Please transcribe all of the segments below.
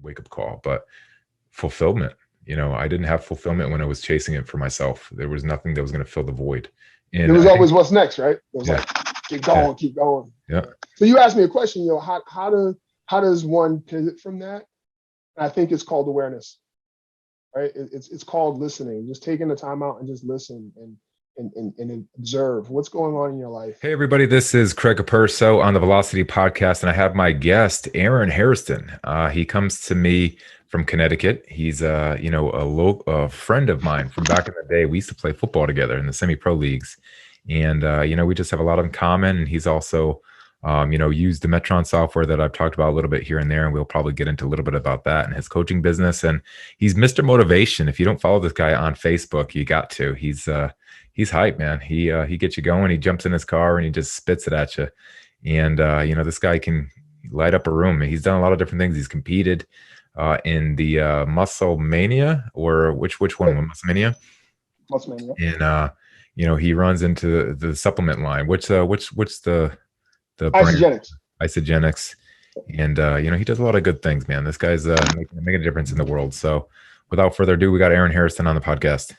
wake up call. But fulfillment, I didn't have fulfillment when I was chasing it for myself. There was nothing that was going to fill the void. It And was I think, always what's next, right? It was yeah, like keep yeah, going, keep going. yeah. So you asked me a question, how does one pivot from that? And I think it's called awareness, right? It's called listening, just taking the time out and just listen and observe what's going on in your life. Hey, everybody, this is Craig Capurso on the Velocity Podcast, and I have my guest, Aaron Hairston. He comes to me from Connecticut. He's, a friend of mine from back in the day. We used to play football together in the semi-pro leagues, and, we just have a lot in common, and he's also, used the Metron software that I've talked about a little bit here and there, and we'll probably get into a little bit about that and his coaching business, and he's Mr. Motivation. If you don't follow this guy on Facebook, you got to. He's hype, man. He gets you going. He jumps in his car and he just spits it at you. And this guy can light up a room. He's done a lot of different things. He's competed in the Muscle Mania, or which one? Muscle Mania. Muscle Mania. And he runs into the supplement line. What's the brand? Isogenics. Isogenics. And he does a lot of good things, man. This guy's making a difference in the world. So without further ado, we got Aaron Hairston on the podcast.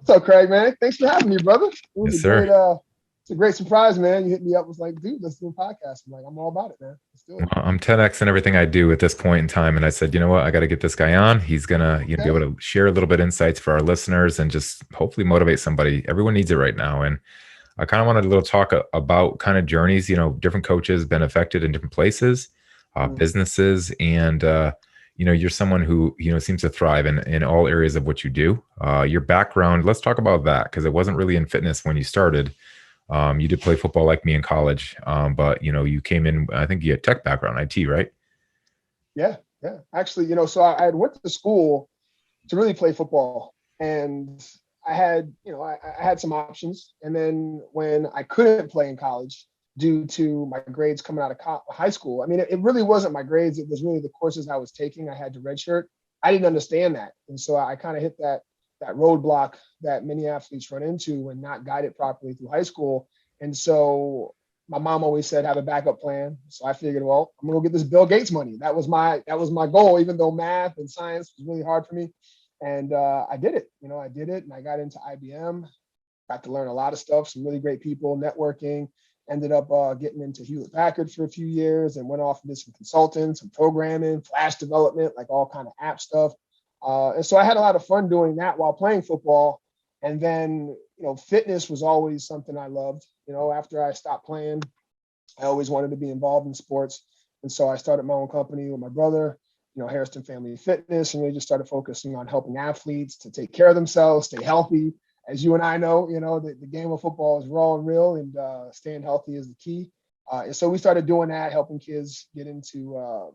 What's up, Craig, man? Thanks for having me, brother. Yes, sir. It's a great surprise, man. You hit me up, was like, dude, let's do a podcast. I'm like, I'm all about it, man. Let's do it. I'm 10X in everything I do at this point in time. And I said, you know what? I got to get this guy on. He's going to be able to share a little bit insights for our listeners and just hopefully motivate somebody. Everyone needs it right now. And I kind of wanted a little talk about kind of journeys, different coaches been affected in different places, businesses, and, you're someone who, seems to thrive in all areas of what you do. Your background, let's talk about that, because it wasn't really in fitness when you started. You did play football like me in college, but, you came in, I think you had tech background, IT, right? Yeah. Actually, so I had went to school to really play football, and I had, I had some options. And then when I couldn't play in college, due to my grades coming out of high school. I mean, it really wasn't my grades. It was really the courses I was taking. I had to redshirt. I didn't understand that. And so I kind of hit that roadblock that many athletes run into when not guided properly through high school. And so my mom always said, have a backup plan. So I figured, well, I'm going to go get this Bill Gates money. That was my goal, even though math and science was really hard for me. And I did it. I did it. And I got into IBM, got to learn a lot of stuff, some really great people, networking. Ended up getting into Hewlett Packard for a few years and went off and did some consulting, some programming, Flash development, like all kind of app stuff. And so I had a lot of fun doing that while playing football. And then, fitness was always something I loved. After I stopped playing, I always wanted to be involved in sports. And so I started my own company with my brother, Hairston Family Fitness, and we just started focusing on helping athletes to take care of themselves, stay healthy. As you and I know, the game of football is raw and real, and staying healthy is the key. And so we started doing that, helping kids get into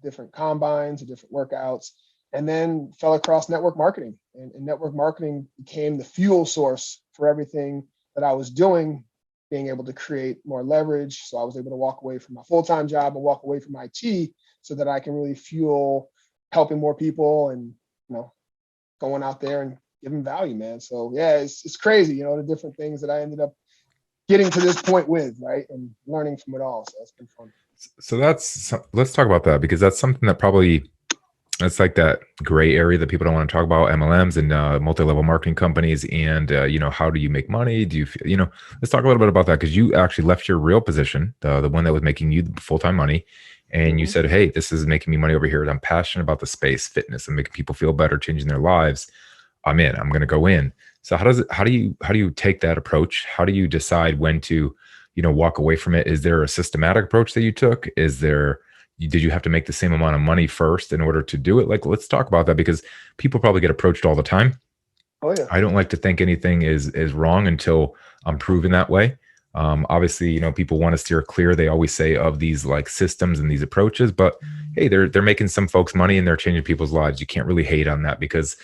different combines or different workouts, and then fell across network marketing. And network marketing became the fuel source for everything that I was doing, being able to create more leverage. So I was able to walk away from my full-time job and walk away from IT so that I can really fuel helping more people and, going out there and giving value, man. So yeah, it's crazy, the different things that I ended up getting to this point with, right? And learning from it all. So it's been fun. So let's talk about that, because that's something that probably, it's like that gray area that people don't want to talk about, MLMs and multi-level marketing companies. And, how do you make money? Do you, let's talk a little bit about that, because you actually left your real position, the one that was making you full-time money. And you said, hey, this is making me money over here. I'm passionate about the space, fitness, and making people feel better, changing their lives. I'm in. I'm going to go in. So how do you take that approach? How do you decide when to, walk away from it? Is there a systematic approach that you took? Did you have to make the same amount of money first in order to do it? Like, let's talk about that, because people probably get approached all the time. Oh yeah. I don't like to think anything is wrong until I'm proven that way. Obviously, people want to steer clear. They always say of these like systems and these approaches, but hey, they're making some folks money and they're changing people's lives. You can't really hate on that, because,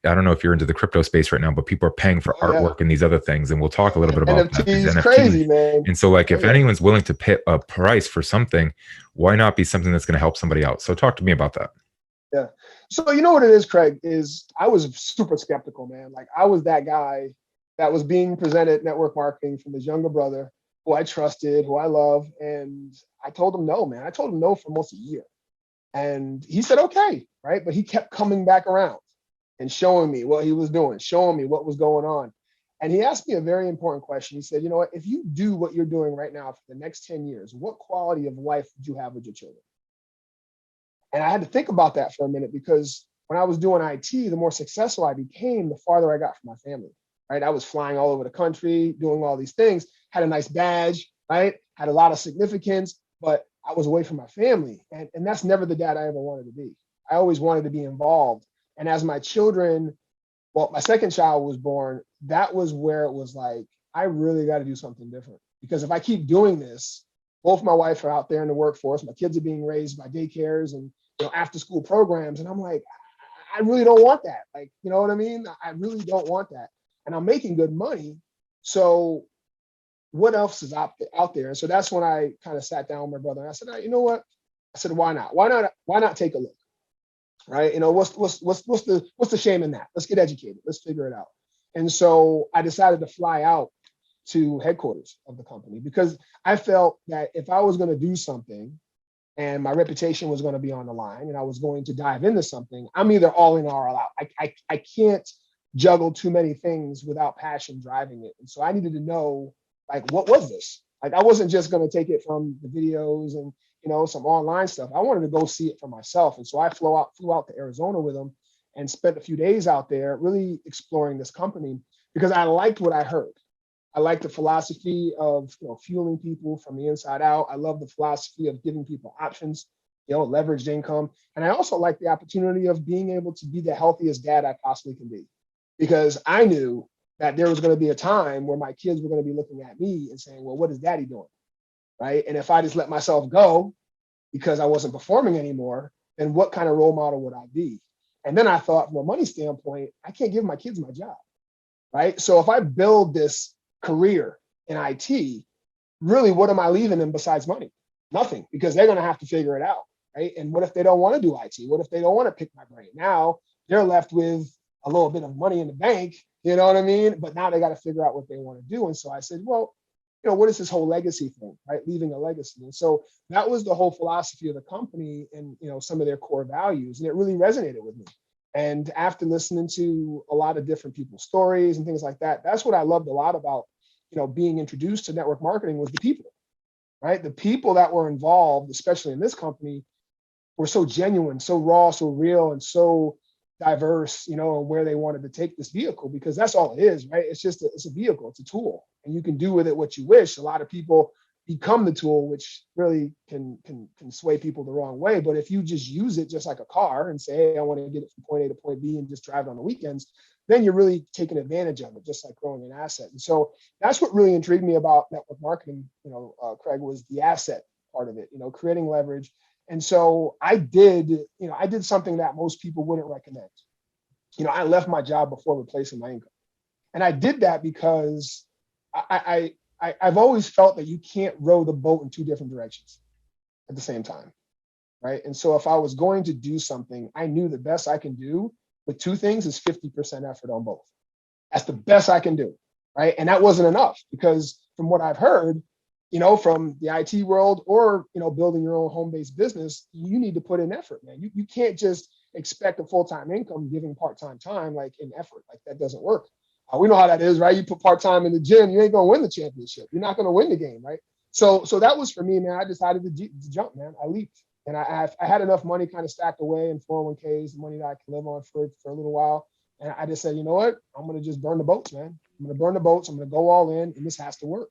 I don't know if you're into the crypto space right now, but people are paying for artwork and these other things. And we'll talk a little bit about that. NFTs, crazy, man. And so like, if anyone's willing to pay a price for something, why not be something that's going to help somebody out? So talk to me about that. Yeah. So you know what it is, Craig, is I was super skeptical, man. Like I was that guy that was being presented network marketing from his younger brother, who I trusted, who I love. And I told him no, man. I told him no for almost a year. And he said, okay, right? But he kept coming back around and showing me what he was doing, showing me what was going on. And he asked me a very important question. He said, you know what, if you do what you're doing right now for the next 10 years, what quality of life would you have with your children? And I had to think about that for a minute, because when I was doing IT, the more successful I became, the farther I got from my family, right? I was flying all over the country, doing all these things, had a nice badge, right? Had a lot of significance, but I was away from my family. And that's never the dad I ever wanted to be. I always wanted to be involved. And as my children, well, my second child was born, that was where it was like, I really got to do something different. Because if I keep doing this, both my wife are out there in the workforce, my kids are being raised by daycares and after school programs. And I'm like, I really don't want that. Like, you know what I mean? I really don't want that. And I'm making good money. So what else is out there? And so that's when I kind of sat down with my brother and I said, you know what? I said, why not? Why not take a look? Right? What's the shame in that? Let's get educated. Let's figure it out. And so I decided to fly out to headquarters of the company, because I felt that if I was going to do something and my reputation was going to be on the line and I was going to dive into something, I'm either all in or all out. I can't juggle too many things without passion driving it. And so I needed to know, like, what was this? Like, I wasn't just going to take it from the videos and, some online stuff. I wanted to go see it for myself. And so I flew out to Arizona with him and spent a few days out there really exploring this company, because I liked what I heard. I like the philosophy of fueling people from the inside out. I love the philosophy of giving people options, leveraged income. And I also like the opportunity of being able to be the healthiest dad I possibly can be, because I knew that there was going to be a time where my kids were going to be looking at me and saying, well, what is daddy doing? Right. And if I just let myself go because I wasn't performing anymore, then what kind of role model would I be? And then I thought, from a money standpoint, I can't give my kids my job. Right. So if I build this career in IT, really, what am I leaving them besides money? Nothing, because they're going to have to figure it out. Right. And what if they don't want to do IT? What if they don't want to pick my brain? Now they're left with a little bit of money in the bank, you know what I mean? But now they got to figure out what they want to do. And so I said, well, what is this whole legacy thing, right? Leaving a legacy. And so that was the whole philosophy of the company and, some of their core values. And it really resonated with me. And after listening to a lot of different people's stories and things like that, that's what I loved a lot about, being introduced to network marketing, was the people, right? The people that were involved, especially in this company, were so genuine, so raw, so real, and so diverse, where they wanted to take this vehicle, because that's all it is, right? It's just it's a vehicle, it's a tool, and you can do with it what you wish. A lot of people become the tool, which really can sway people the wrong way. But if you just use it just like a car and say, hey, I want to get it from point A to point B and just drive it on the weekends, then you're really taking advantage of it, just like growing an asset. And so that's what really intrigued me about network marketing, Craig, was the asset part of it, creating leverage. And so I did something that most people wouldn't recommend. I left my job before replacing my income. And I did that because I've always felt that you can't row the boat in two different directions at the same time, right? And so if I was going to do something, I knew the best I can do with two things is 50% effort on both. That's the best I can do, right? And that wasn't enough, because from what I've heard, from the IT world or, building your own home-based business, you need to put in effort, man. You can't just expect a full-time income giving part-time time, like, in effort. Like, that doesn't work. We know how that is, right? You put part-time in the gym, you ain't going to win the championship. You're not going to win the game, right? So that was for me, man. I decided to jump, man. I leaped. And I had enough money kind of stacked away in 401ks, money that I can live on for a little while. And I just said, you know what? I'm going to just burn the boats, man. I'm going to burn the boats. I'm going to go all in, and this has to work.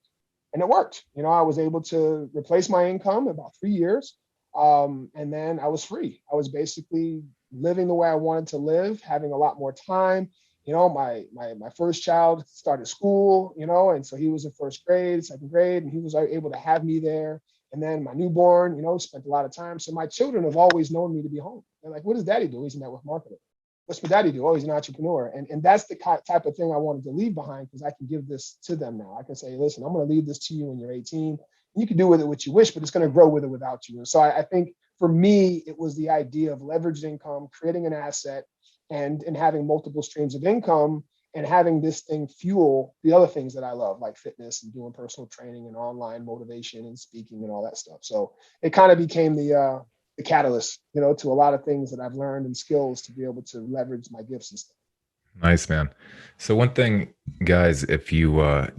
And it worked. I was able to replace my income in about 3 years. And then I was free. I was basically living the way I wanted to live, having a lot more time. My first child started school, and so he was in first grade, second grade, and he was able to have me there. And then my newborn, spent a lot of time. So my children have always known me to be home. They're like, what does daddy do? He's a network marketer. What's my daddy do? Oh, he's an entrepreneur. And that's the type of thing I wanted to leave behind, because I can give this to them now. I can say, listen, I'm going to leave this to you when you're 18. You can do with it what you wish, but it's going to grow with it without you. And so I think for me, it was the idea of leveraged income, creating an asset, and having multiple streams of income, and having this thing fuel the other things that I love, like fitness and doing personal training and online motivation and speaking and all that stuff. So it kind of became the the catalyst, you know, to a lot of things that I've learned and skills to be able to leverage my gifts and stuff. Nice, man. So one thing, guys, if you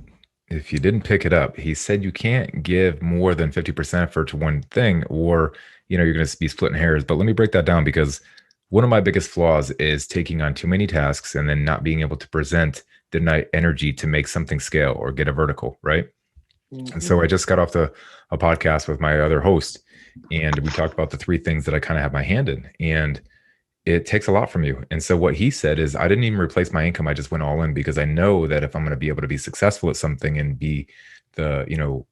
didn't pick it up, he said you can't give more than 50% effort to one thing, or you're going to be splitting hairs. But let me break that down, because one of my biggest flaws is taking on too many tasks and then not being able to present the night energy to make something scale or get a vertical, right? And so I just got off a podcast with my other host, and we talked about the three things that I kind of have my hand in, and it takes a lot from you. And so what he said is, I didn't even replace my income. I just went all in, because I know that if I'm going to be able to be successful at something and be the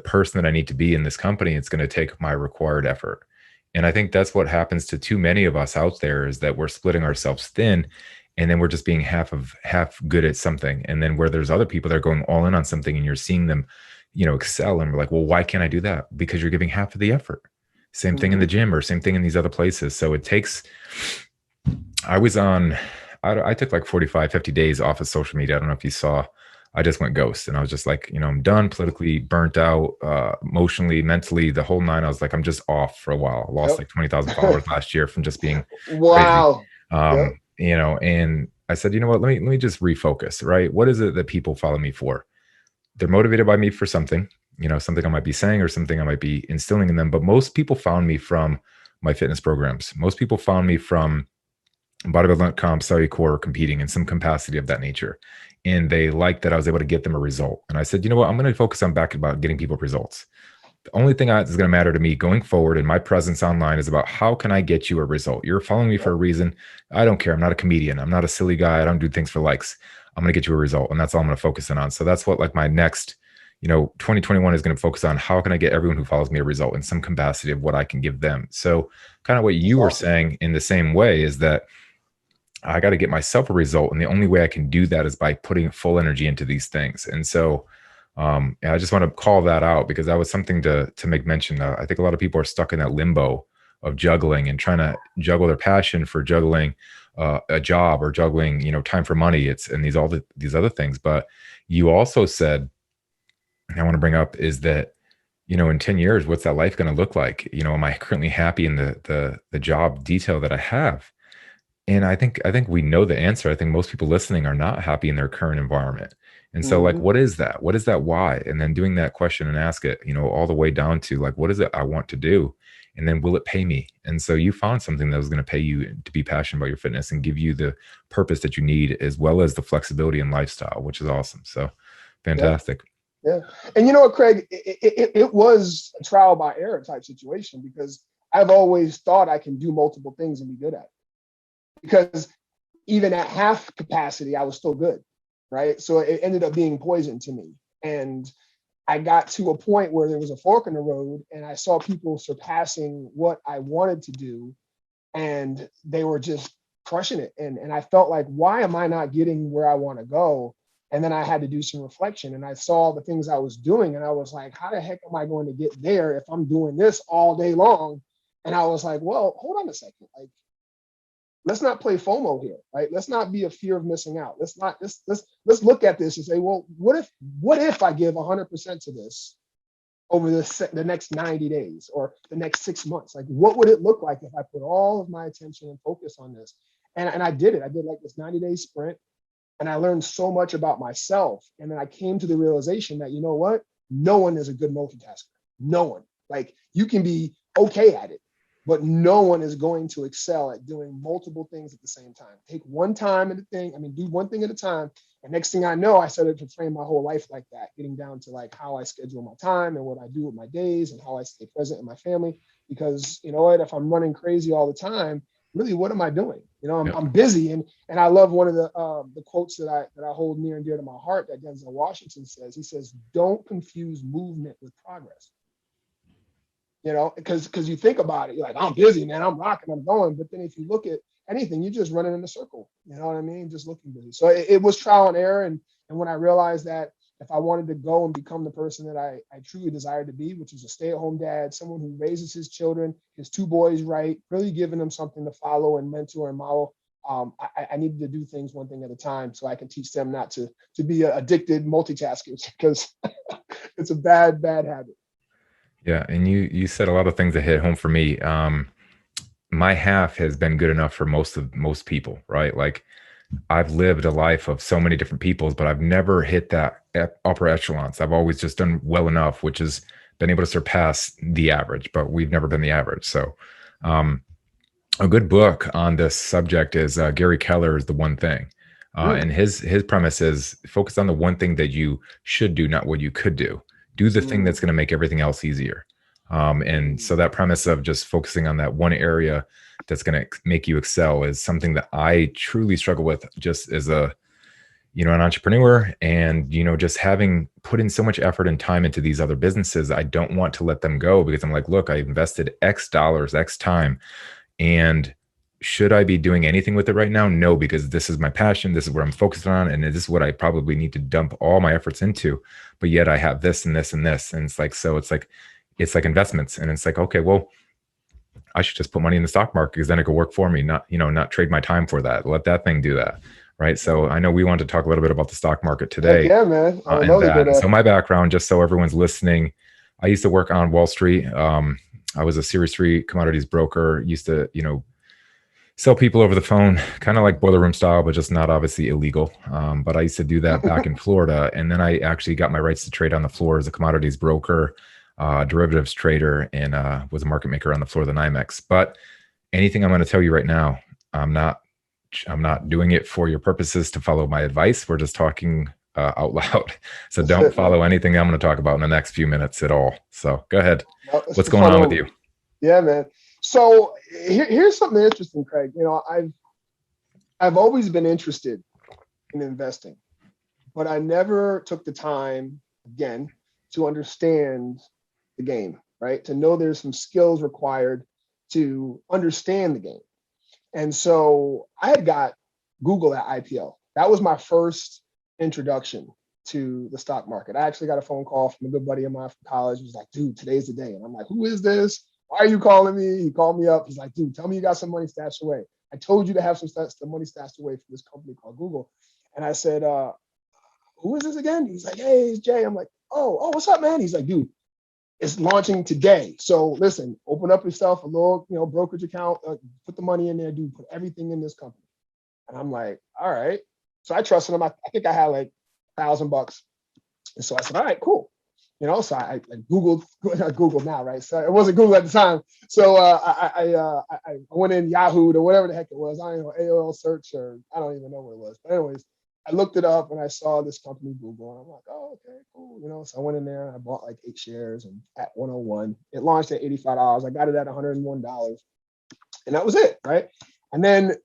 person that I need to be in this company, it's going to take my required effort. And I think that's what happens to too many of us out there, is that we're splitting ourselves thin, and then we're just being half good at something. And then where there's other people that are going all in on something, and you're seeing them, excel, and we're like, well, why can't I do that? Because you're giving half of the effort. Same thing in the gym, or same thing in these other places. So it takes, I took like 45, 50 days off of social media. I don't know if you saw, I just went ghost, and I was just like, I'm done, politically burnt out, emotionally, mentally, the whole nine. I was like, I'm just off for a while. I lost like 20,000 followers last year from just being Wow. crazy. And I said, you know what, let me just refocus, right? What is it that people follow me for? They're motivated by me for something, something I might be saying or something I might be instilling in them. But most people found me from my fitness programs. Most people found me from bodybuilding.com, Cellucor, competing in some capacity of that nature. And they liked that I was able to get them a result. And I said, you know what, I'm going to focus on back about getting people results. The only thing that's going to matter to me going forward in my presence online is about how can I get you a result? You're following me for a reason. I don't care. I'm not a comedian. I'm not a silly guy. I don't do things for likes. I'm going to get you a result. And that's all I'm going to focus in on. So that's what, like, my next, 2021 is going to focus on. How can I get everyone who follows me a result in some capacity of what I can give them? So kind of what you were saying in the same way is that I got to get myself a result. And the only way I can do that is by putting full energy into these things. And so I just want to call that out, because that was something to make mention. I think a lot of people are stuck in that limbo of juggling and trying to juggle their passion for juggling a job, or juggling, time for money. And these other things. But you also said, and I want to bring up, is that, in 10 years, what's that life going to look like? Am I currently happy in the job detail that I have? And I think we know the answer. I think most people listening are not happy in their current environment. And so, like, what is that? What is that why? And then doing that question and ask it, all the way down to, like, what is it I want to do? And then, will it pay me? And so you found something that was going to pay you to be passionate about your fitness and give you the purpose that you need, as well as the flexibility and lifestyle, which is awesome. So fantastic. Yeah. And you know what, Craig, it was a trial by error type situation, because I've always thought I can do multiple things and be good at it. Because even at half capacity, I was still good, right? So it ended up being poison to me. And I got to a point where there was a fork in the road, and I saw people surpassing what I wanted to do, and they were just crushing it. And I felt like, why am I not getting where I want to go? And then I had to do some reflection, and I saw the things I was doing, and I was like, how the heck am I going to get there if I'm doing this all day long? And I was like, well, hold on a second. Like, let's not play FOMO here, right? Let's not be a fear of missing out. Let's look at this and say, well, what if I give 100% to this over the next 90 days or the next 6 months? Like, what would it look like if I put all of my attention and focus on this? And I did it. I did like this 90-day sprint, and I learned so much about myself. And then I came to the realization that, you know what? No one is a good multitasker. No one. Like, you can be okay at it, but no one is going to excel at doing multiple things at the same time. Take one time at a thing. Do one thing at a time. And next thing I know, I started to frame my whole life like that, getting down to like how I schedule my time and what I do with my days and how I stay present in my family. Because you know what, if I'm running crazy all the time, really, what am I doing? I'm busy. And I love one of the quotes that I hold near and dear to my heart that Denzel Washington says. He says, "Don't confuse movement with progress." Because you think about it, you're like, I'm busy, man, I'm rocking, I'm going. But then if you look at anything, you're just running in a circle. You know what I mean? Just looking busy. So it was trial and error. And when I realized that if I wanted to go and become the person that I truly desired to be, which is a stay-at-home dad, someone who raises his children, his two boys right, really giving them something to follow and mentor and model, I needed to do things one thing at a time so I can teach them not to be addicted multitaskers, because it's a bad habit. Yeah, and you said a lot of things that hit home for me. My half has been good enough for most people, right? Like I've lived a life of so many different peoples, but I've never hit that upper echelons. I've always just done well enough, which has been able to surpass the average, but we've never been the average. So, um, a good book on this subject is Gary Keller's The One Thing. Mm, And his premise is focus on the one thing that you should do, not what you could do. Do the thing that's mm, going to make everything else easier. And mm. so that premise of just focusing on that one area that's going to make you excel is something that I truly struggle with just as a, an entrepreneur, and just having put in so much effort and time into these other businesses. I don't want to let them go because I'm like, look, I invested X dollars, X time, and should I be doing anything with it right now? No, because this is my passion. This is where I'm focused on. And this is what I probably need to dump all my efforts into. But yet I have this and this and this. And it's like, so it's like investments. And it's like, okay, well, I should just put money in the stock market because then it could work for me, not trade my time for that. Let that thing do that. Right. So I know we want to talk a little bit about the stock market Heck today, yeah, man. I would and love to go that. And there. so my background, just so everyone's listening, I used to work on Wall Street. I was a Series 3 commodities broker, used to, sell people over the phone, kind of like boiler room style, but just not obviously illegal. But I used to do that back in Florida. And then I actually got my rights to trade on the floor as a commodities broker, derivatives trader, and was a market maker on the floor of the NYMEX. But anything I'm going to tell you right now, I'm not I'm not doing it for your purposes to follow my advice. We're just talking out loud. So That's don't it, man. follow anything I'm going to talk about in the next few minutes at all. So go ahead. No, it's What's for going fun on with you? only. Yeah, man. So here's something interesting, Craig. I've always been interested in investing, but I never took the time again to understand the game, right? To know there's some skills required to understand the game. And so I had got Google at IPO. That was my first introduction to the stock market. I actually got a phone call from a good buddy of mine from college. He was like, dude, today's the day. And I'm like, who is this? Why are you calling me? He called me up. He's like, dude, tell me you got some money stashed away. I told you to have some money stashed away from this company called Google. And I said, who is this again? He's like, hey, it's Jay. I'm like, oh, what's up, man? He's like, dude, it's launching today. So listen, open up yourself a little, brokerage account, put the money in there, dude, put everything in this company. And I'm like, all right. So I trusted him. I think I had like $1,000. And so I said, all right, cool. So I Googled, not Google now, right? So it wasn't Google at the time. So I went in Yahoo or whatever the heck it was. I don't know, AOL search, or I don't even know what it was. But anyways, I looked it up and I saw this company Google, and I'm like, oh, okay, cool. So I went in there and I bought like 8 shares and at 101. It launched at $85. I got it at $101. And that was it, right? And then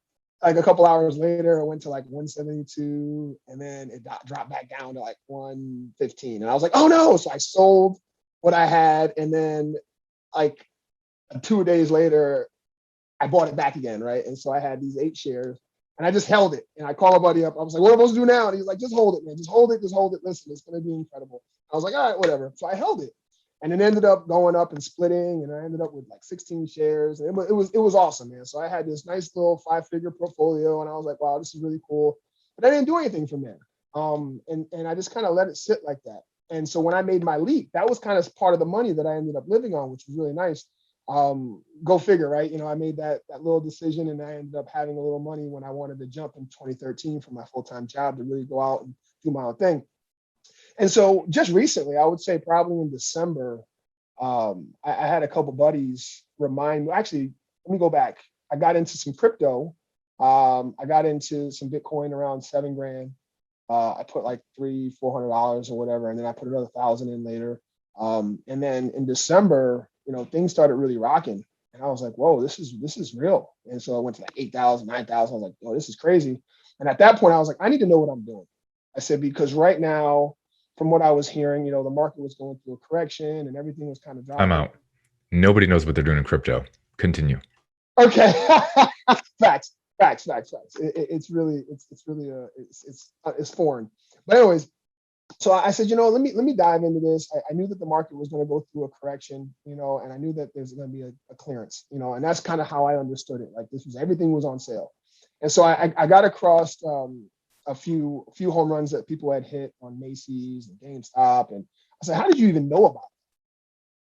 like a couple hours later, it went to like 172, and then it dropped back down to like 115. And I was like, oh no. So I sold what I had. And then like 2 days later, I bought it back again, right? And so I had these 8 shares and I just held it. And I called my buddy up. I was like, what am I supposed to do now? And he's like, just hold it, man. Just hold it. Just hold it. Listen, it's going to be incredible. I was like, all right, whatever. So I held it. And it ended up going up and splitting, and I ended up with like 16 shares. And it was awesome, man. So I had this nice little 5-figure portfolio, and I was like, wow, this is really cool. But I didn't do anything from there. And I just kind of let it sit like that. And so when I made my leap, that was kind of part of the money that I ended up living on, which was really nice. Go figure, right? I made that little decision, and I ended up having a little money when I wanted to jump in 2013 from my full-time job to really go out and do my own thing. And so just recently, I would say probably in December, I had a couple buddies remind me. Actually, let me go back. I got into some crypto. I got into some Bitcoin around 7 grand. I put like $300-400 or whatever, and then I put another 1,000 in later. And then in December, things started really rocking, and I was like, "Whoa, this is real." And so I went to like 8,000, 9,000. I was like, "Oh, this is crazy." And at that point, I was like, "I need to know what I'm doing." I said, because right now, from what I was hearing, the market was going through a correction and everything was kind of I'm dropping. out. Nobody knows what they're doing in crypto. Continue. Okay, facts, facts, facts, facts. It's really it's foreign. But anyways, so I said, let me dive into this. I knew that the market was going to go through a correction, and I knew that there's going to be a clearance, and that's kind of how I understood it. Like everything was on sale, and so I got across a few home runs that people had hit on Macy's and GameStop, and I said, how did you even know about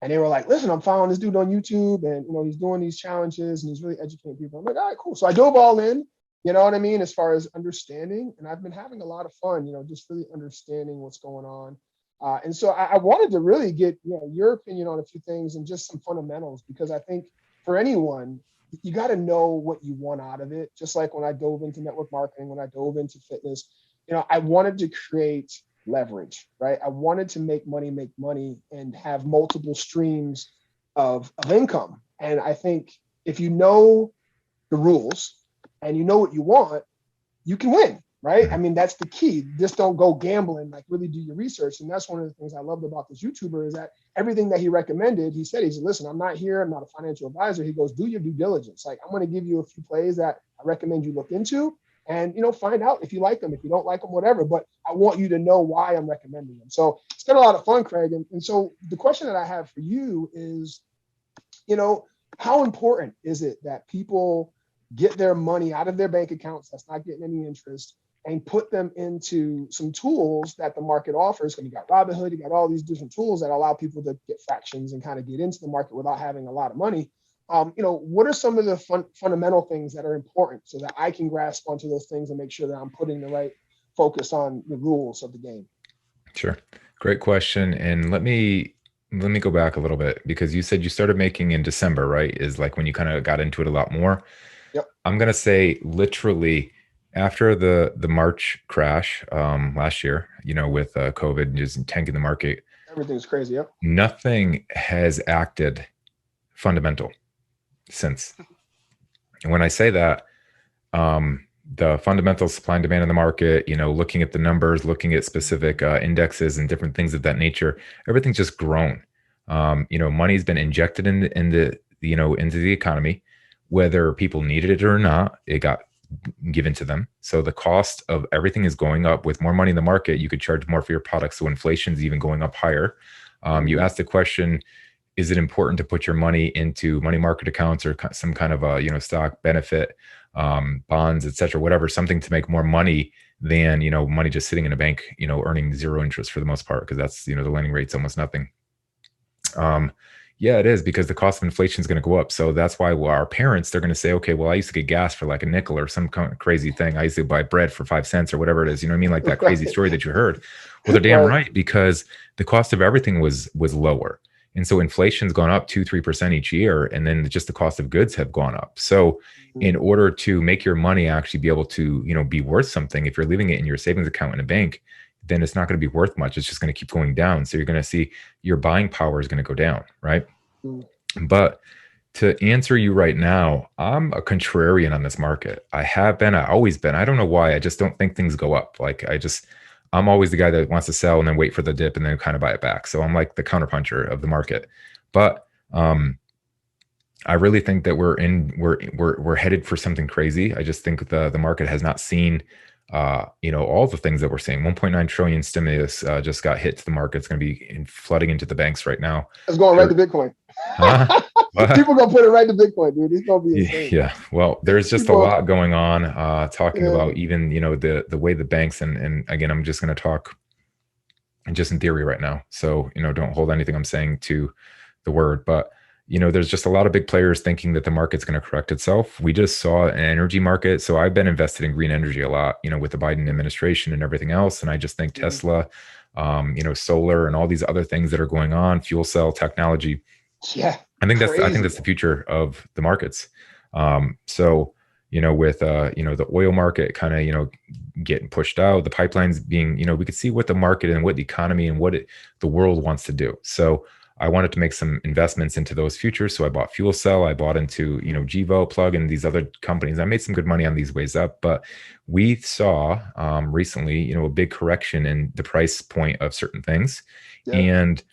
it? And they were like, listen, I'm following this dude on YouTube and, he's doing these challenges and he's really educating people. I'm like, all right, cool. So I dove all in, you know what I mean? As far as understanding, and I've been having a lot of fun, just really understanding what's going on. And so I wanted to really get, your opinion on a few things and just some fundamentals, because I think for anyone, you got to know what you want out of it. Just like when I dove into network marketing, when I dove into fitness, I wanted to create leverage, right? I wanted to make money and have multiple streams of income. And I think if you know the rules and you know what you want, you can win, right? I mean, that's the key. Just don't go gambling, like really do your research. And that's one of the things I loved about this YouTuber is that everything that he recommended, he said, listen, I'm not here. I'm not a financial advisor. He goes, do your due diligence. Like, I'm going to give you a few plays that I recommend you look into and, find out if you like them, if you don't like them, whatever. But I want you to know why I'm recommending them. So it's been a lot of fun, Craig. And so the question that I have for you is, how important is it that people get their money out of their bank accounts that's not getting any interest and put them into some tools that the market offers? Because you got Robinhood, you got all these different tools that allow people to get fractions and kind of get into the market without having a lot of money. What are some of the fundamental things that are important so that I can grasp onto those things and make sure that I'm putting the right focus on the rules of the game? Sure. Great question. And let me go back a little bit, because you said you started making in December, right? Is like when you kind of got into it a lot more. Yep. I'm going to say literally after the March crash last year, with COVID and just tanking the market. Everything's crazy. Yep. Nothing has acted fundamental since. And when I say that, the fundamental supply and demand in the market, looking at the numbers, looking at specific indexes and different things of that nature, everything's just grown. Money's been injected into the economy, whether people needed it or not. It got given to them. So the cost of everything is going up. With more money in the market, you could charge more for your products. So inflation's even going up higher. You asked the question, is it important to put your money into money market accounts or some kind of a, stock benefit, bonds, et cetera, whatever, something to make more money than, money just sitting in a bank, earning zero interest for the most part, because that's, the lending rate's almost nothing. Yeah, it is, because the cost of inflation is going to go up. So that's why our parents, they're going to say, okay, well, I used to get gas for like a nickel or some kind of crazy thing. I used to buy bread for 5 cents or whatever it is. You know what I mean? Like that crazy story that you heard. Well, they're damn right, because the cost of everything was lower. And so inflation's gone up 2-3% each year. And then just the cost of goods have gone up. So in order to make your money actually be able to, be worth something, if you're leaving it in your savings account in a bank, then it's not going to be worth much. It's just going to keep going down. So you're going to see your buying power is going to go down, right? But to answer you right now, I'm a contrarian on this market. I have been, I always been. I don't know why. I just don't think things go up. Like I'm always the guy that wants to sell and then wait for the dip and then kind of buy it back. So I'm like the counterpuncher of the market. But I really think that we're headed for something crazy. I just think the market has not seen all the things that we're seeing. 1.9 trillion stimulus just got hit to the market. It's going to be flooding into the banks right now. It's going right to Bitcoin. Huh? People gonna put it right to Bitcoin, dude. It's gonna be insane. Yeah. Well, there's just a lot going on. Talking about even the way the banks and again, I'm just going to talk just in theory right now. So don't hold anything I'm saying to the word, but there's just a lot of big players thinking that the market's going to correct itself. We just saw an energy market. So I've been invested in green energy a lot, with the Biden administration and everything else. And I just think Tesla, solar and all these other things that are going on, fuel cell technology. Yeah. I think that's the future of the markets. So, with, the oil market kind of, getting pushed out, the pipelines being, we could see what the market and what the economy and what the world wants to do. So I wanted to make some investments into those futures. So I bought fuel cell, I bought into, Gevo, Plug, and these other companies. I made some good money on these ways up, but we saw recently, a big correction in the price point of certain things. Yeah. And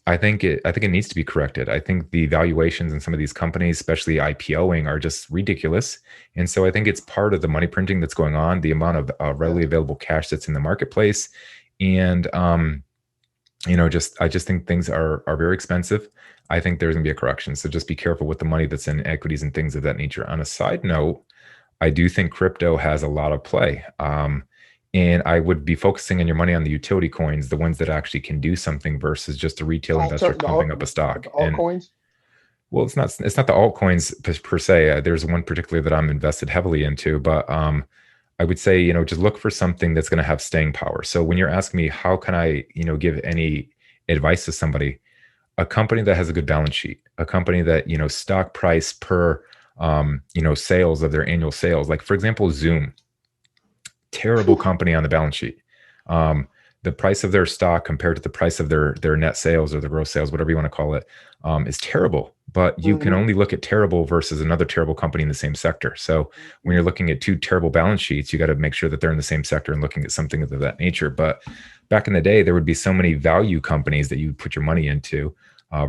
I think it needs to be corrected. I think the valuations in some of these companies, especially IPOing, are just ridiculous. And so I think it's part of the money printing that's going on, the amount of readily available cash that's in the marketplace. And, I just think things are very expensive. I think there's gonna be a correction. So just be careful with the money that's in equities and things of that nature. On a side note, I do think crypto has a lot of play. And I would be focusing on your money on the utility coins, the ones that actually can do something versus just a retail investor pumping up a stock. The And altcoins. well, it's not the altcoins per se. There's one particular that I'm invested heavily into, but I would say, just look for something that's going to have staying power. So when you're asking me, how can I, give any advice to somebody, a company that has a good balance sheet, a company that, stock price per, sales of their annual sales, like for example, Zoom, terrible company on the balance sheet. The price of their stock compared to the price of their net sales or the gross sales, whatever you want to call it, is terrible. But you can only look at terrible versus another terrible company in the same sector. So when you're looking at two terrible balance sheets, you got to make sure that they're in the same sector and looking at something of that nature. But back in the day, there would be so many value companies that you put your money into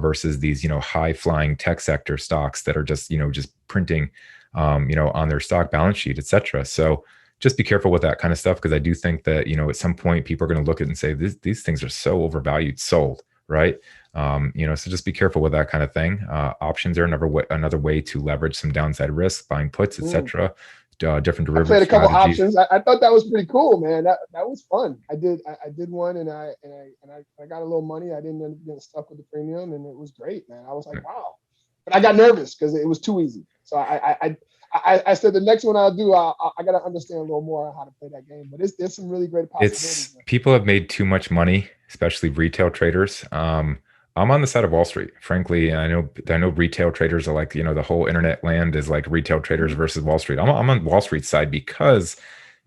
versus these, high flying tech sector stocks that are just, just printing, on their stock balance sheet, et cetera. So just be careful with that kind of stuff, because I do think that, at some point people are going to look at it and say, these things are so overvalued, sold, right? So just be careful with that kind of thing. Options are another way to leverage some downside risk, buying puts, etc. Different derivative I played a couple strategies. options. I thought that was pretty cool, man. That was fun. I did one, and I got a little money. I didn't end up getting stuck with the premium, and it was great, man. I was like, wow. But I got nervous because it was too easy. So I said the next one I'll do, I got to understand a little more on how to play that game. But there's some really great possibilities. People have made too much money, especially retail traders. I'm on the side of Wall Street. Frankly, I know retail traders are like, the whole internet land is like retail traders versus Wall Street. I'm on Wall Street side because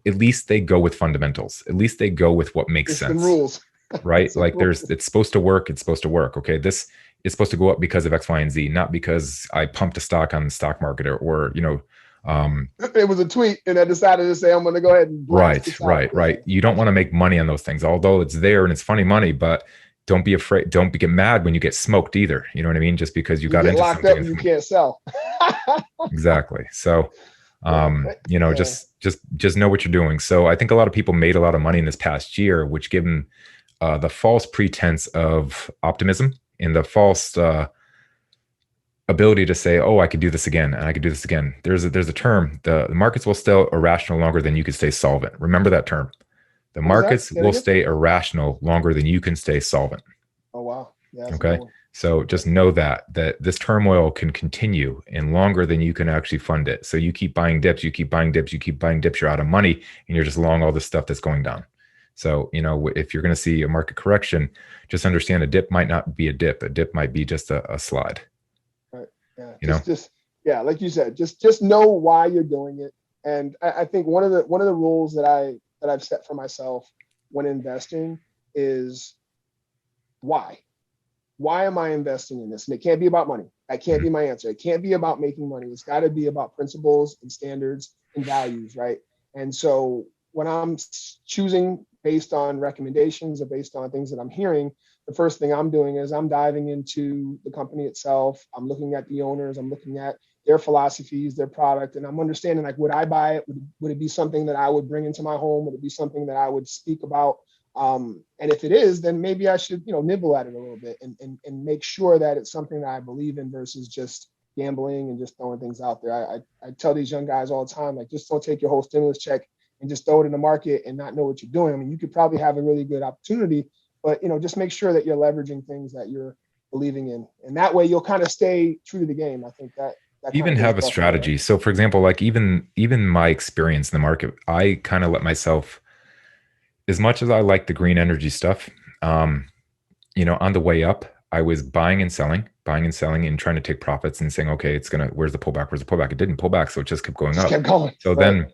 at least they go with fundamentals. At least they go with what makes sense. The rules. Right? Like it's supposed to work. It's supposed to work. Okay. This is supposed to go up because of X, Y, and Z, not because I pumped a stock on the stock market or it was a tweet and I decided to say, I'm going to go ahead and right. You don't want to make money on those things, although it's there and it's funny money, but don't be afraid. Don't get mad when you get smoked either. You know what I mean? Just because you got into locked up and you can't sell. Exactly. So, just know what you're doing. So I think a lot of people made a lot of money in this past year, which gave them the false pretense of optimism and the false ability to say, oh, I could do this again and I could do this again. There's a term, the markets will stay irrational longer than you can stay solvent. Remember that term. The markets will stay irrational longer than you can stay solvent. Oh, wow. Yeah, okay. So just know that this turmoil can continue and longer than you can actually fund it. So you keep buying dips, you're out of money and you're just long all this stuff that's going down. So, if you're going to see a market correction, just understand a dip might not be a dip. A dip might be just a slide. Right. Yeah. Like you said, just know why you're doing it. And I think one of the rules that I've set for myself when investing is why. Why am I investing in this? And it can't be about money. That can't be my answer. It can't be about making money. It's got to be about principles and standards and values, right? And so when I'm choosing based on recommendations or based on things that I'm hearing, the first thing I'm doing is I'm diving into the company itself. I'm looking at the owners. I'm looking at their philosophies, their product, and I'm understanding, like, would I buy it? Would it be something that I would bring into my home? Would it be something that I would speak about? And if it is, then maybe I should, nibble at it a little bit and make sure that it's something that I believe in versus just gambling and just throwing things out there. I tell these young guys all the time, like, just don't take your whole stimulus check and just throw it in the market and not know what you're doing. I mean, you could probably have a really good opportunity, but, just make sure that you're leveraging things that you're believing in. And that way you'll kind of stay true to the game. I think that even have a strategy. So for example, like even my experience in the market, I kind of let myself, as much as I like the green energy stuff, on the way up, I was buying and selling and trying to take profits and saying, okay, where's the pullback? It didn't pull back. So it just kept going up. So then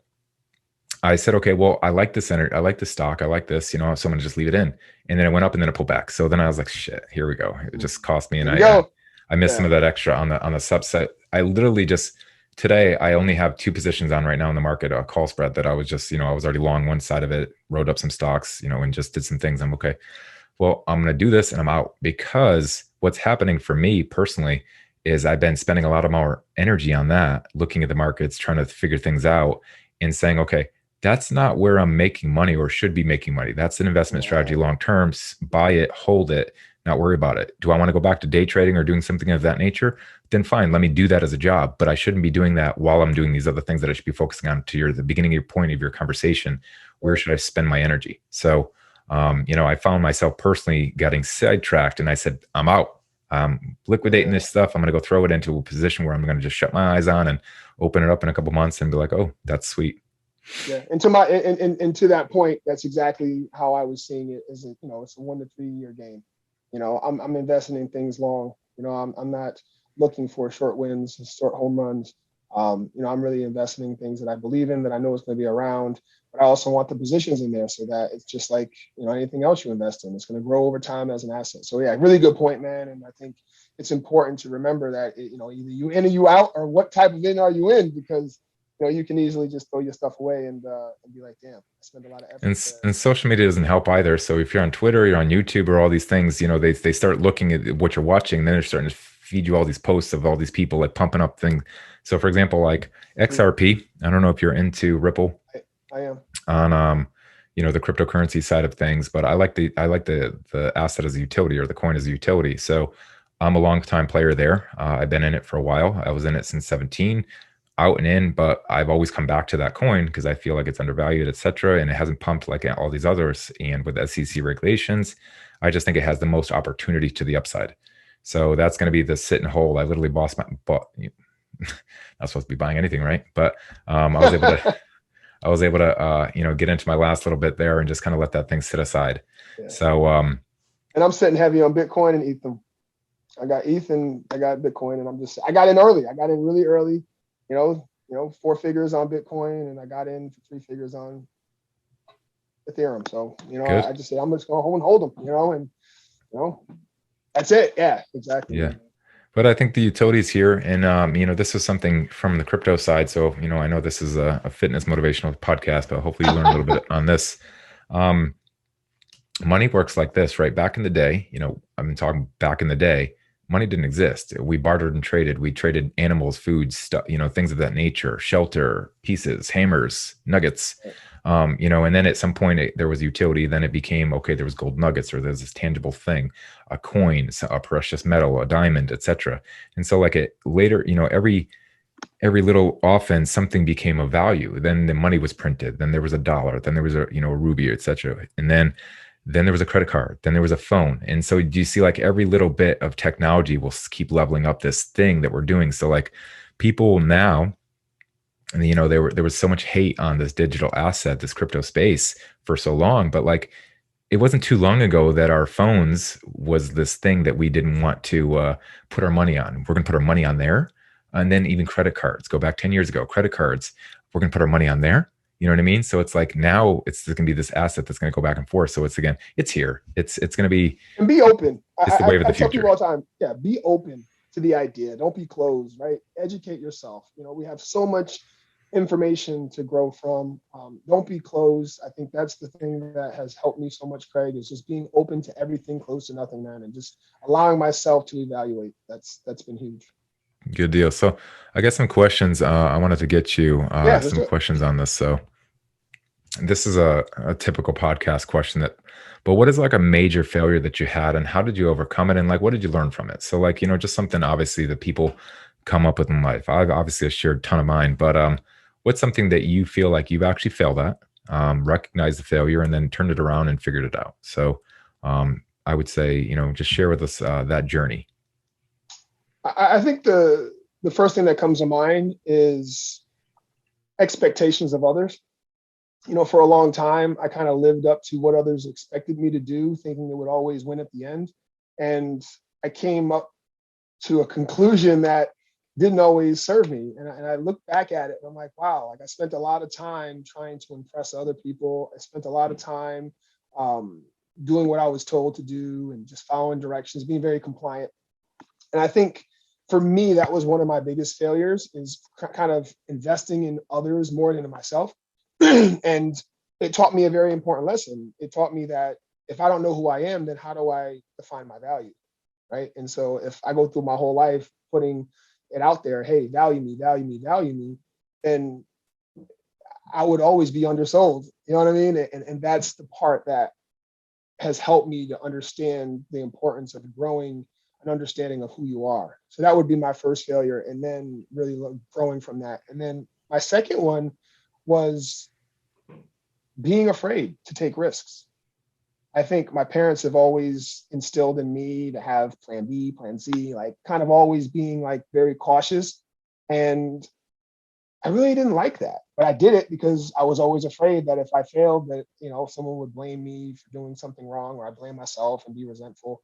I said, okay, well, I like this energy. I like the stock. I like this, so I'm going to just leave it in. And then it went up and then it pulled back. So then I was like, shit, here we go. It just cost me. And I missed some of that extra on the subset. I literally today, I only have 2 positions on right now in the market, a call spread that I was just, I was already long one side of it, wrote up some stocks, and just did some things. I'm okay. Well, I'm going to do this and I'm out, because what's happening for me personally is I've been spending a lot of more energy on that, looking at the markets, trying to figure things out and saying, okay, that's not where I'm making money or should be making money. That's an investment strategy long-term. Buy it, hold it, not worry about it. Do I want to go back to day trading or doing something of that nature? Then fine, let me do that as a job. But I shouldn't be doing that while I'm doing these other things that I should be focusing on. To the beginning of your point of your conversation, where should I spend my energy? So, I found myself personally getting sidetracked, and I said, I'm out. I'm liquidating this stuff. I'm going to go throw it into a position where I'm going to just shut my eyes on and open it up in a couple months and be like, oh, that's sweet. Yeah, and to that point, that's exactly how I was seeing it. Is it, it's a 1 to 3 year game. I'm investing in things long. I'm not looking for short wins, short home runs. I'm really investing in things that I believe in, that I know is going to be around. But I also want the positions in there so that it's just like anything else you invest in, it's going to grow over time as an asset. So yeah, really good point, man. And I think it's important to remember that either you in or you out, or what type of in are you in, because you can easily just throw your stuff away and be like, damn, I spent a lot of effort. And social media doesn't help either. So if you're on Twitter, you're on YouTube, or all these things, they start looking at what you're watching. Then they're starting to feed you all these posts of all these people like pumping up things. So for example, like XRP, I don't know if you're into Ripple. I am on the cryptocurrency side of things, but I like the asset as a utility, or the coin as a utility. So I'm a long time player there. I've been in it for a while. I was in it since 17, out and in, but I've always come back to that coin because I feel like it's undervalued, etc. And it hasn't pumped like all these others. And with SEC regulations, I just think it has the most opportunity to the upside. So that's going to be the sit and hold. I literally bought not supposed to be buying anything, right? But I was able to get into my last little bit there and just kind of let that thing sit aside. Yeah. So and I'm sitting heavy on Bitcoin and Ether. I got ETH and I got Bitcoin, and I got in early. I got in really early, 4 figures on Bitcoin, and I got in for 3 figures on Ethereum. So, I just said, I'm just going to hold them, and that's it. Yeah, exactly. Yeah. But I think the utilities here, and this is something from the crypto side. So, I know this is a fitness motivational podcast, but hopefully you learn a little bit on this. Money works like this, right? Back in the day, I've been talking back in the day, money didn't exist. We bartered and traded. We traded animals, foods, stuff, things of that nature, shelter, pieces, hammers, nuggets. And then at some point there was utility. Then it became, okay, there was gold nuggets, or there's this tangible thing, a coin, a precious metal, a diamond, etc. And so like later, every little often something became of value. Then the money was printed. Then there was a dollar. Then there was a ruby, etc. And then there was a credit card. Then there was a phone. And so do you see like every little bit of technology will keep leveling up this thing that we're doing. So like people now, and there was so much hate on this digital asset, this crypto space for so long, but like it wasn't too long ago that our phones was this thing that we didn't want to put our money on. We're going to put our money on there. And then even credit cards, go back 10 years ago, credit cards, we're going to put our money on there. You know what I mean? So it's like now it's going to be this asset that's going to go back and forth. So it's here. It's going to be, and be open. It's the wave of the I tell future. people all the time, yeah, be open to the idea. Don't be closed, right? Educate yourself. We have so much information to grow from. Don't be closed. I think that's the thing that has helped me so much, Craig, is just being open to everything, close to nothing, man, and just allowing myself to evaluate. That's been huge. Good deal. So I got some questions. I wanted to get you some questions on this. So this is a typical podcast question but what is like a major failure that you had, and how did you overcome it? And like, what did you learn from it? So like, just something obviously that people come up with in life. I've obviously shared a ton of mine, but what's something that you feel like you've actually failed at, recognized the failure, and then turned it around and figured it out? So I would say, just share with us that journey. I think the first thing that comes to mind is expectations of others. For a long time, I kind of lived up to what others expected me to do, thinking it would always win at the end. And I came up to a conclusion that didn't always serve me. And I look back at it and I'm like, wow, like I spent a lot of time trying to impress other people. I spent a lot of time doing what I was told to do and just following directions, being very compliant. And I think for me, that was one of my biggest failures, is kind of investing in others more than in myself. And it taught me a very important lesson. It taught me that if I don't know who I am, then how do I define my value, right? And so if I go through my whole life putting it out there, hey, value me, value me, value me, then I would always be undersold. You know what I mean? And that's the part that has helped me to understand the importance of growing an understanding of who you are. So that would be my first failure, and then really growing from that. And then my second one was being afraid to take risks. I think my parents have always instilled in me to have plan B, plan Z, like kind of always being like very cautious. And I really didn't like that, but I did it because I was always afraid that if I failed, that, you know, someone would blame me for doing something wrong, or I blame myself and be resentful.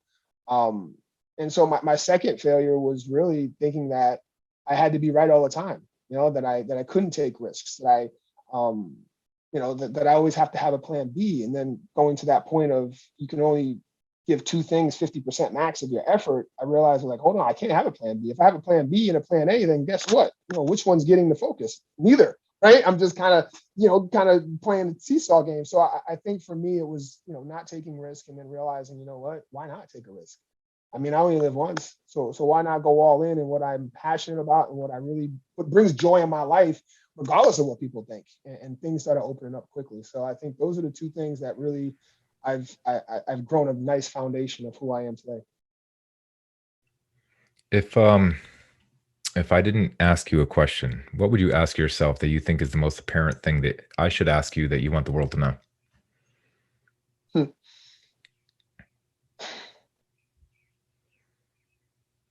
Um, and so my second failure was really thinking that I had to be right all the time, you know, that I couldn't take risks, that that I always have to have a plan B. And then going to that point of you can only give two things 50% max of your effort, I realized like, hold on, I can't have a plan B. If I have a plan B and a plan A, then guess what? You know, which one's getting the focus? Neither, right? I'm just kind of playing the seesaw game. So I think for me, it was, not taking risk and then realizing, you know what, why not take a risk? I mean, I only live once. So why not go all in what I'm passionate about and what brings joy in my life, regardless of what people think, and things started opening up quickly. So I think those are the two things that really I've grown a nice foundation of who I am today. If I didn't ask you a question, what would you ask yourself that you think is the most apparent thing that I should ask you that you want the world to know?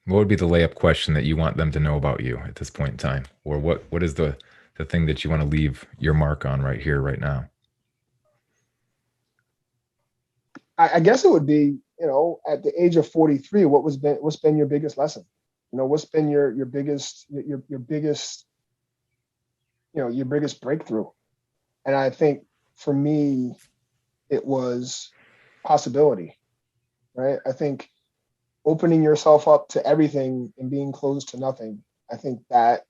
What would be the layup question that you want them to know about you at this point in time? Or what is the thing that you want to leave your mark on right here, right now? I guess it would be, at the age of 43, what's been your biggest lesson? What's been your biggest your biggest breakthrough? And I think for me, it was possibility, right? I think opening yourself up to everything and being closed to nothing. I think I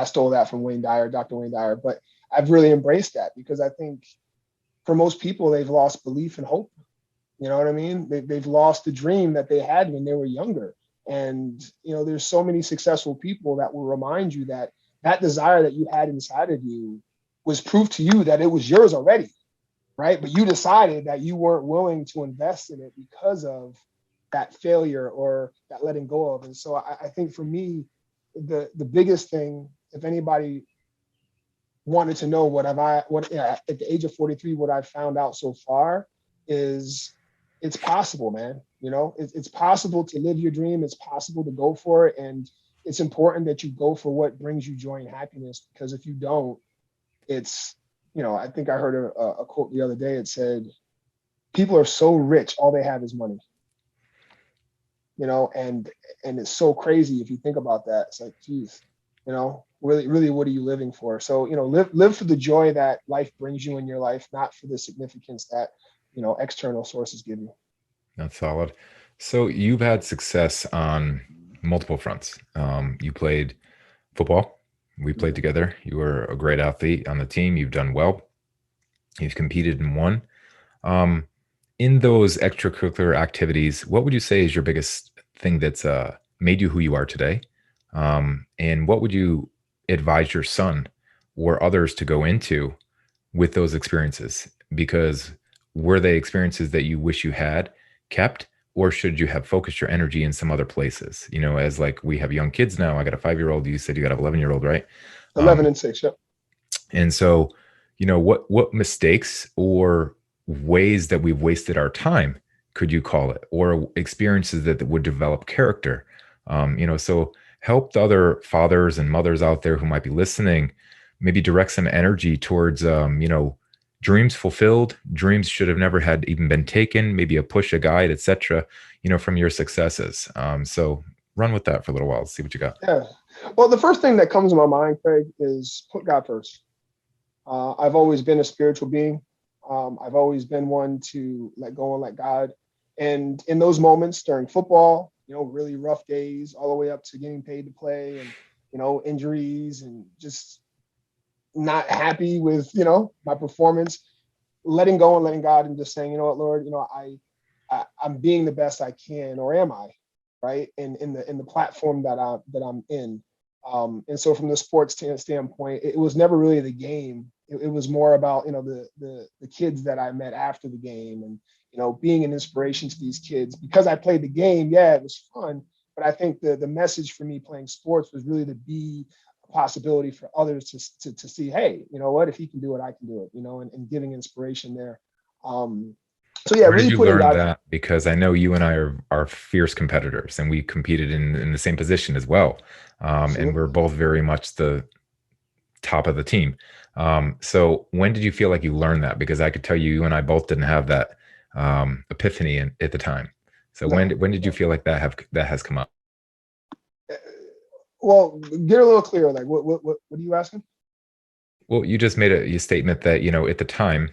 stole that from Dr. Wayne Dyer, but I've really embraced that because I think for most people, they've lost belief and hope. You know what I mean? They've lost the dream that they had when they were younger. And, there's so many successful people that will remind you that that desire that you had inside of you was proof to you that it was yours already, right? But you decided that you weren't willing to invest in it because of that failure or that letting go of. And so I think for me, the biggest thing, if anybody wanted to know at the age of 43, what I've found out so far is it's possible, man. It's possible to live your dream. It's possible to go for it. And it's important that you go for what brings you joy and happiness, because if you don't, it's, I think I heard a quote the other day. It said, people are so rich, all they have is money. And it's so crazy if you think about that. It's like, geez, really, what are you living for? So, live for the joy that life brings you in your life, not for the significance that, external sources give you. That's solid. So you've had success on multiple fronts. You played football. We played together. You were a great athlete on the team. You've done well. You've competed and won. In those extracurricular activities, what would you say is your biggest thing that's made you who you are today? And what would you advise your son or others to go into with those experiences? Because were they experiences that you wish you had kept, or should you have focused your energy in some other places? As like we have young kids now. I got a 5-year-old. You said you got an 11-year-old, right? 11 and 6, yep. And so, what mistakes or ways that we've wasted our time could you call it, or experiences that would develop character? So help the other fathers and mothers out there who might be listening, maybe direct some energy towards, dreams fulfilled, dreams should have never had even been taken, maybe a push, a guide, etc., from your successes. So run with that for a little while. See what you got. Yeah. Well, the first thing that comes to my mind, Craig, is put God first. I've always been a spiritual being. I've always been one to let go and let God. And in those moments during football, really rough days, all the way up to getting paid to play and, injuries and just not happy with, my performance, letting go and letting God and just saying, you know what, Lord, I'm being the best I can, or am I, right? In the platform that I'm in. And so from the sports standpoint, it was never really the game. It was more about, the kids that I met after the game and, being an inspiration to these kids because I played the game. Yeah, it was fun, but I think the message for me playing sports was really to be a possibility for others to see, hey, you know what, if he can do it, I can do it, and giving inspiration there. Um, so yeah, Where did really you putting learn God. that? Because I know you and I are fierce competitors, and we competed in the same position as well. And we're Absolutely. both very much the top of the team. So when did you feel like you learned that? Because I could tell you and I both didn't have that epiphany at the time. So No, when did you no. feel like that has come up? Uh, Well, get a little clearer. Like, what are you asking? Well, you just made a statement that, at the time,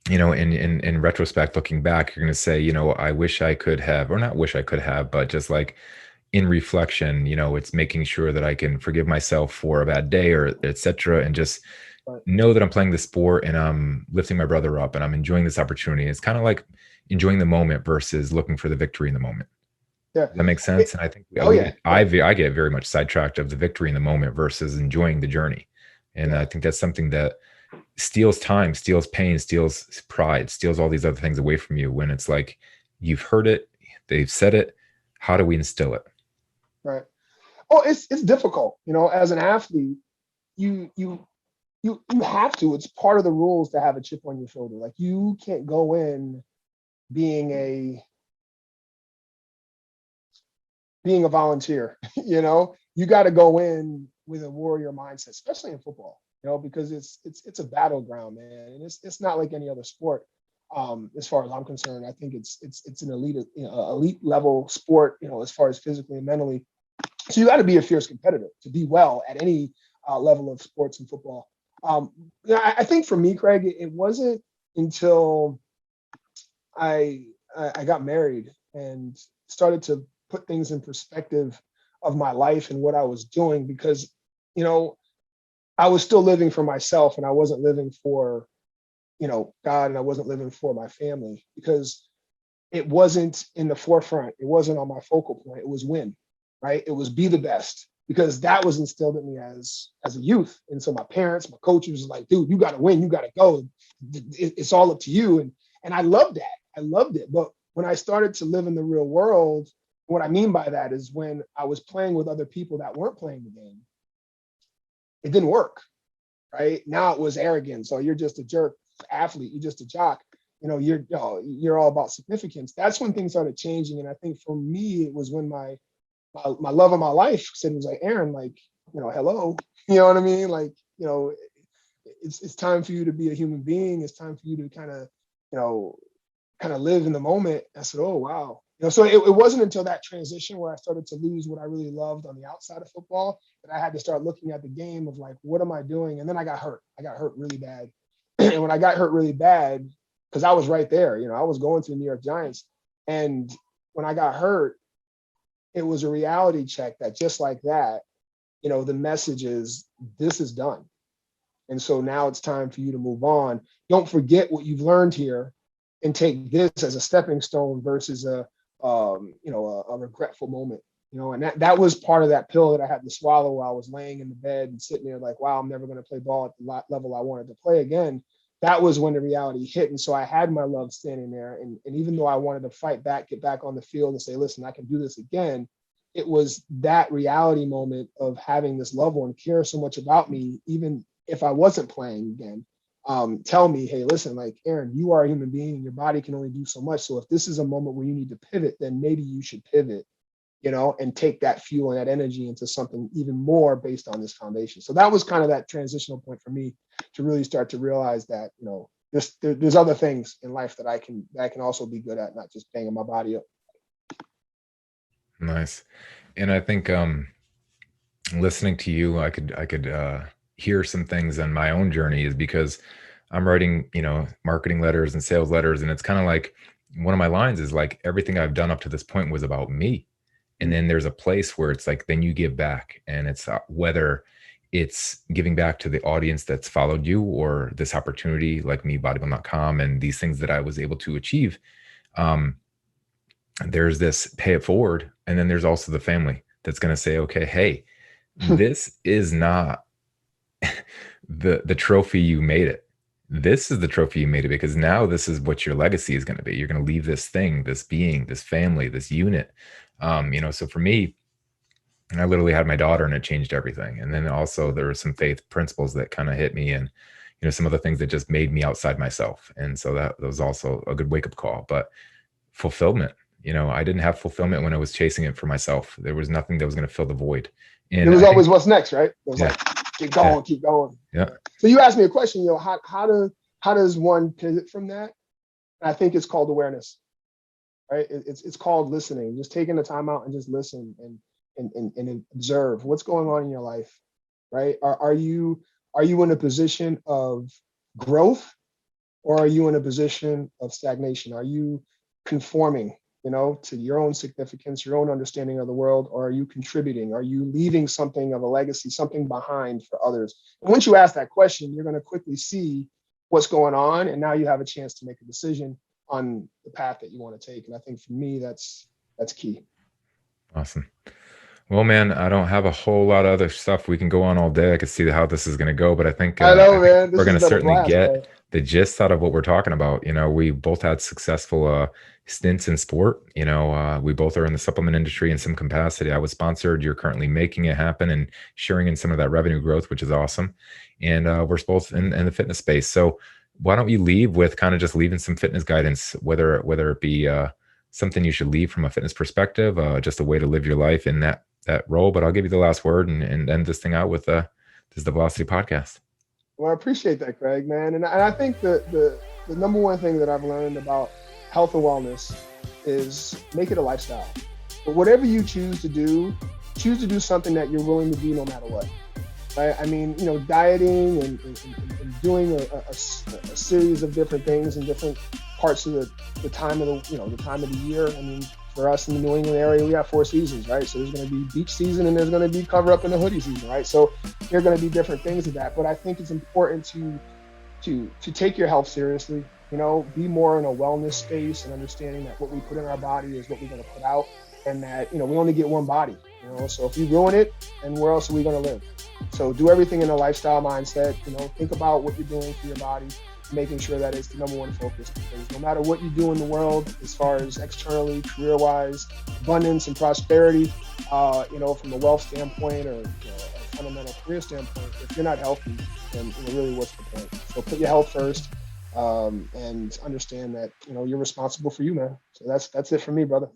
in retrospect, looking back, you're going to say, I wish I could have, or not wish I could have, but just like in reflection, it's making sure that I can forgive myself for a bad day or etc. And just But know that I'm playing the sport and I'm lifting my brother up and I'm enjoying this opportunity. It's kind of like enjoying the moment versus looking for the victory in the moment. yeah. Does that make It, sense? And I think oh yeah, yeah, I get very much sidetracked of the victory in the moment versus enjoying the journey. And yeah. I think that's something that steals time, steals pain, steals pride, steals all these other things away from you when it's like you've heard it, they've said it. How do we instill it? Right. Oh, it's difficult. As an athlete, you you you have to. It's part of the rules to have a chip on your shoulder. Like you can't go in being a being a volunteer. You got to go in with a warrior mindset, especially in football. Because it's a battleground, man, and it's not like any other sport. As far as I'm concerned, I think it's an elite level sport. As far as physically and mentally. So you got to be a fierce competitor to be well at any level of sports and football. Um, I think for me, Craig, it wasn't until I I got married and started to put things in perspective of my life and what I was doing because you know I was still living for myself and I wasn't living for God and I wasn't living for my family because it wasn't in the forefront. It wasn't on my focal point. It was win, right? It was be the best because that was instilled in me as a youth. And so my parents, my coaches was like, dude, you got to win. You got to go. It's all up to you. And I loved that. I loved it. But when I started to live in the real world, what I mean by that is when I was playing with other people that weren't playing the game, it didn't work, right? Now it was arrogance. So you're just a jerk athlete. You're just a jock. You're all about significance. That's when things started changing. And I think for me, it was when my love of my life said, it was like, Aaron, like, hello, you know what I mean? Like, it's time for you to be a human being. It's time for you to you know, kind of live in the moment. I said, oh, wow. So it wasn't until that transition where I started to lose what I really loved on the outside of football that I had to start looking at the game of like, what am I doing? And then I got hurt. I got hurt really bad. And when I got hurt really bad, because I was right there, I was going to the New York Giants. And when I got hurt, it was a reality check that just like that, the message is this is done. And so now it's time for you to move on. Don't forget what you've learned here and take this as a stepping stone versus a regretful moment. And that was part of that pill that I had to swallow while I was laying in the bed and sitting there like, wow, I'm never going to play ball at the level I wanted to play again. That was when the reality hit. And so I had my love standing there. And even though I wanted to fight back, get back on the field and say, listen, I can do this again. It was that reality moment of having this loved one care so much about me, even if I wasn't playing again, tell me, hey, listen, like, Aaron, you are a human being and your body can only do so much. So if this is a moment where you need to pivot, then maybe you should pivot, and take that fuel and that energy into something even more based on this foundation. So that was kind of that transitional point for me to really start to realize that, there's other things in life that I can also be good at, not just banging my body up. Nice. And I think listening to you, I could hear some things on my own journey is because I'm writing, marketing letters and sales letters, and it's kind of like one of my lines is like everything I've done up to this point was about me. And then there's a place where it's like then you give back, and it's whether it's giving back to the audience that's followed you or this opportunity like me, bodybuilding.com, and these things that I was able to achieve. Um, there's this pay it forward, and then there's also the family that's going to say, okay, hey, this is not the trophy you made it. this is the trophy you made it, because now this is what your legacy is going to be. You're going to leave this thing, this being, this family, this unit. So for me, I literally had my daughter and it changed everything. And then also there were some faith principles that kind of hit me, and, some of the things that just made me outside myself. And so that was also a good wake up call. But fulfillment, I didn't have fulfillment when I was chasing it for myself. There was nothing that was going to fill the void. And it was always what's next, right? It was yeah, like, keep going, keep going. yeah. So you asked me a question, how does one pivot from that? And I think it's called awareness, right? It's called listening, just taking the time out and just listen and observe what's going on in your life, right? Are you in a position of growth, or are you in a position of stagnation? Are you conforming, to your own significance, your own understanding of the world, or are you contributing? Are you leaving something of a legacy, something behind for others? And once you ask that question, you're going to quickly see what's going on, and now you have a chance to make a decision on the path that you want to take. And I think for me, that's key. Awesome. Well, man, I don't have a whole lot of other stuff. We can go on all day. I could see how this is going to go, but I think, I know, man. We're going to certainly get man. the gist out of what we're talking about. We both had successful stints in sport. We both are in the supplement industry in some capacity. I was sponsored. You're currently making it happen and sharing in some of that revenue growth, which is awesome. And we're both in the fitness space. So why don't you leave with kind of just leaving some fitness guidance, whether it be something you should leave from a fitness perspective, just a way to live your life in that role. But I'll give you the last word and end this thing out with this is the Velocity Podcast. Well, I appreciate that, Craig, man. And I think the number one thing that I've learned about health and wellness is make it a lifestyle. But whatever you choose to do something that you're willing to do no matter what. Right? I mean, dieting and doing a series of different things in different parts of the time of the time of the year. I mean, for us in the New England area, we have 4 seasons, right? So there's going to be beach season and there's going to be cover up in the hoodie season, right? So there are going to be different things of that. But I think it's important to take your health seriously, be more in a wellness space and understanding that what we put in our body is what we're going to put out, and that, we only get one body, so if you ruin it, then where else are we going to live? So do everything in a lifestyle mindset, think about what you're doing for your body, making sure that it's the number one focus, because no matter what you do in the world, as far as externally, career-wise, abundance and prosperity, from a wealth standpoint or a fundamental career standpoint, if you're not healthy, then really what's the point? So put your health first, and understand that, you're responsible for you, man. So that's it for me, brother.